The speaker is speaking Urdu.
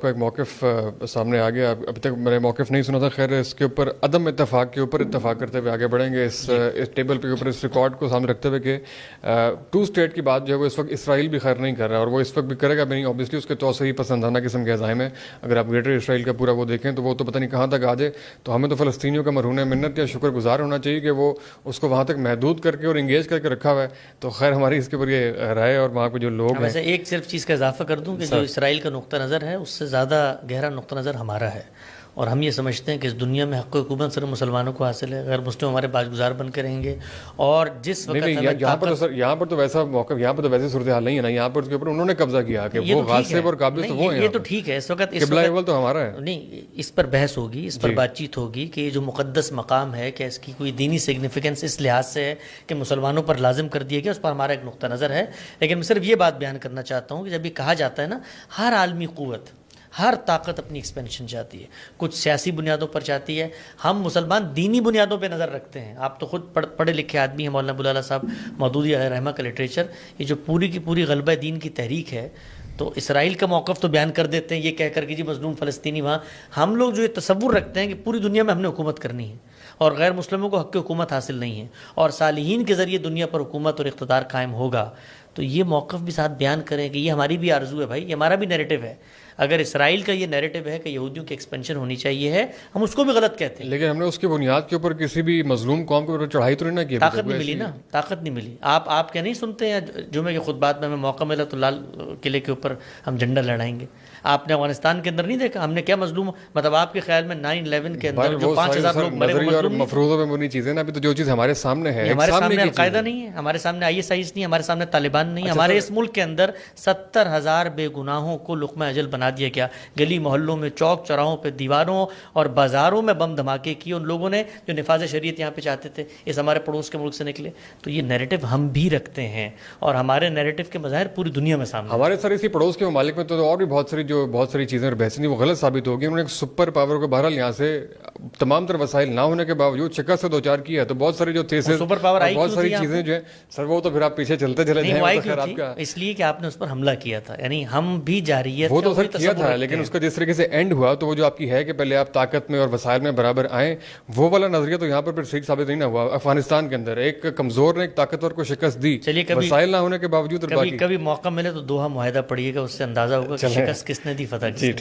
کا ایک موقف سامنے آ گیا. ابھی تک میں نے موقف نہیں سنا تھا. خیر اس کے اوپر عدم اتفاق کے اوپر اتفاق کرتے ہوئے آگے بڑھیں گے اس ٹیبل کے اوپر اس ریکارڈ کو سامنے رکھتے ہوئے کہ 2 اسٹیٹ کی بات جو ہے وہ اس وقت اسرائیل بھی خیر نہیں کر رہا اور وہ اس وقت بھی کرے گا بھی نہیں. اوبیسلی اس کے توسیعی پسندانہ قسم کے عزائم ہیں. اگر آپ گریٹر اسرائیل کا پورا وہ دیکھیں تو وہ تو پتہ نہیں کہاں تک آ جائے. تو ہمیں تو فلسطینیوں کا مرہون منت یا شکر گزار ہونا چاہیے کہ وہ اس کو وہاں تک محدود کر کے اور انگیج کر کے رکھا ہوا ہے. تو خیر ہماری اس کے اوپر یہ رائے اور وہاں پہ جو لوگ ہیں. ایک صرف چیز کا اضافہ کر دوں کہ جو اسرائیل کا نقطہ نظر ہے اس سے زیادہ گہرا نقطہ نظر ہمارا ہے. اور ہم یہ سمجھتے ہیں کہ اس دنیا میں حق و حکومت صرف مسلمانوں کو حاصل ہے. غیر مسلم ہمارے باجگزار بن کے رہیں گے. اور جس وقت یہاں پر تو ویسا موقف یہاں پر تو ویسے صورتحال نہیں ہے نا. یہاں پر اس کے اوپر انہوں نے قبضہ کیا کہ وہ غاصب اور قابض تو وہ ہیں. یہ تو ٹھیک ہے. اس وقت قبلہ اول تو ہمارا ہے. نہیں, اس پر بحث ہوگی, اس پر بات چیت ہوگی کہ یہ جو مقدس مقام ہے کہ اس کی کوئی دینی سگنیفیکنس اس لحاظ سے ہے کہ مسلمانوں پر لازم کر دیا گیا. اس پر ہمارا ایک نقطہ نظر ہے. لیکن میں صرف یہ بات بیان کرنا چاہتا ہوں کہ جب یہ کہا جاتا ہے نا ہر عالمی قوت ہر طاقت اپنی ایکسپینشن چاہتی ہے, کچھ سیاسی بنیادوں پر چاہتی ہے. ہم مسلمان دینی بنیادوں پہ نظر رکھتے ہیں. آپ تو خود پڑھے لکھے آدمی ہیں. مولانا ابوالعلا صاحب مودودی علیہ رحمہ کا لٹریچر, یہ جو پوری کی پوری غلبہ دین کی تحریک ہے, تو اسرائیل کا موقف تو بیان کر دیتے ہیں یہ کہہ کر کہ جی مظلوم فلسطینی وہاں. ہم لوگ جو یہ تصور رکھتے ہیں کہ پوری دنیا میں ہم نے حکومت کرنی ہے اور غیر مسلموں کو حق حکومت حاصل نہیں ہے اور صالحین کے ذریعے دنیا پر حکومت اور اقتدار قائم ہوگا, تو یہ موقف بھی ساتھ بیان کریں کہ یہ ہماری بھی آرزو ہے بھائی, یہ ہمارا بھی نیریٹو ہے. اگر اسرائیل کا یہ نیریٹو ہے کہ یہودیوں کی ایکسپینشن ہونی چاہیے ہے, ہم اس کو بھی غلط کہتے ہیں. لیکن ہم نے اس کی بنیاد کے اوپر کسی بھی مظلوم قوم کے اوپر چڑھائی تو نہیں کی. طاقت نہیں ملی نا, طاقت نہیں ملی. آپ کیا نہیں سنتے ہیں جمعے کے خطبات میں ہمیں موقع ملا تو لال قلعے کے اوپر ہم جھنڈا لہرائیں گے. آپ نے افغانستان کے اندر نہیں دیکھا ہم نے کیا مظلوم, مطلب آپ کے خیال میں 9/11 کے اندر جو 5000 لوگ مرے وہ مظلوم مفروضوں میں بنی چیزیں نا. ابھی تو جو چیز ہمارے سامنے ہے, ہمارے سامنے القاعدہ نہیں ہے, ہمارے سامنے ISIS نہیں, ہمارے سامنے طالبان نہیں. ہمارے اس ملک کے اندر 70,000 بے گناہوں کو لقمہ اجل بنا دیا گیا. گلی محلوں میں, چوک چوراہوں پہ, دیواروں اور بازاروں میں بم دھماکے کیے ان لوگوں نے جو نفاذ شریعت یہاں پہ چاہتے تھے. اس ہمارے پڑوس کے ملک سے نکلے. تو یہ نیریٹو ہم بھی رکھتے ہیں اور ہمارے نیریٹو کے مظاہر پوری دنیا میں سامنے. ہمارے سر اسی پڑوس کے ممالک میں تو اور بھی بہت ساری چیزیں اور بحثیں وہ غلط ثابت ہوگی. انہوں نے ایک سپر پاور کو بہرحال یہاں سے تمام تر وسائل نہ ہونے کے باوجود شکست سے دوچار کیا. تو بہت ساری جو تھیسز سپر پاور آئی, بہت ساری چیزیں جو ہیں سر وہ تو پھر آپ پیچھے چلتے چلے جائیں. اس لیے کہ آپ نے اس پر حملہ کیا تھا. یعنی ہم بھی جارحیت وہ تو سر کیا تھا, لیکن اس کا جس طریقے سے اینڈ ہوا تو وہ جو آپ کی ہے کہ پہلے آپ طاقت میں اور وسائل میں برابر آئیں, وہ والا نظریہ تو یہاں پر پھر صحیح ثابت نہیں نہ ہوا. افغانستان کے اندر ایک کمزور نے ایک طاقتور کو شکست دی, وسائل نہ ہونے کے باوجود. کبھی موقع ملے تو دوحہ معاہدہ پڑھیے گا, اس سے اندازہ ہوگا کہ شکست کس نے دی, فتح کس نے.